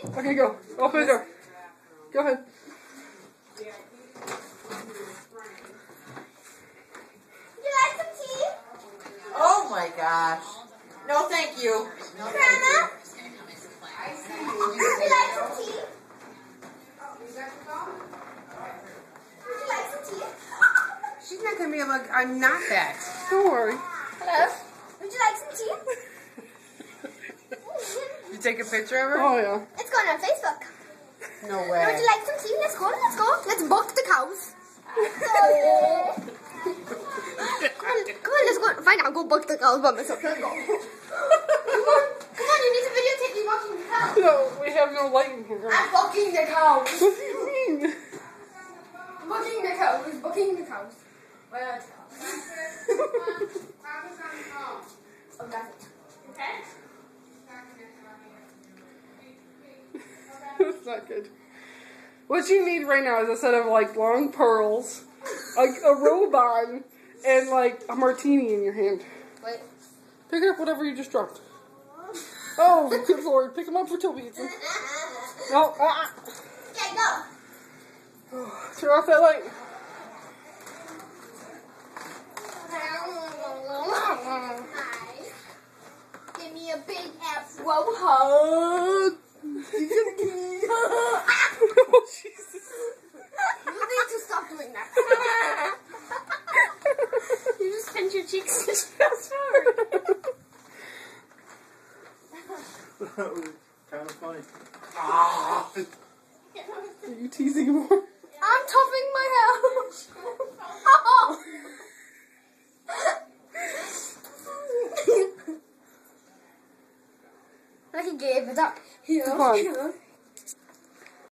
Okay, go. Open the door. Go ahead. Would you like some tea? Oh my gosh. No, thank you. No, thank you. Would you like some tea? Would you like some tea? She's not gonna be able to. I'm not that. Don't worry. Hello? Would you like some tea? You take a picture of her? Oh, yeah. It's going on Facebook. No Would way. you like some tea? Let's go. Let's go. Let's buck the cows. Come on, let's go. Fine, I'll go buck the cows by myself. Let's go. Come on, you need to videotape me bucking the cows. No, we have no light in here. I'm bucking the cows. What do you mean? Bucking the cows. Bucking the cows. Where are the cows? Oh, that's it. Okay. That's not good. What you need right now is a set of like long pearls, like a robe on, and like a martini in your hand. Wait. Pick up whatever you just dropped. Oh, good lord. Pick them up for Toby. No. Okay, go. Turn off that light. Hi. Give me a big afro hug. Oh, Jesus. You need to stop doing that. You just pinched your cheeks. That was kind of funny. Are you teasing more? I'm toughing my hair. Like he gave it up. Come on.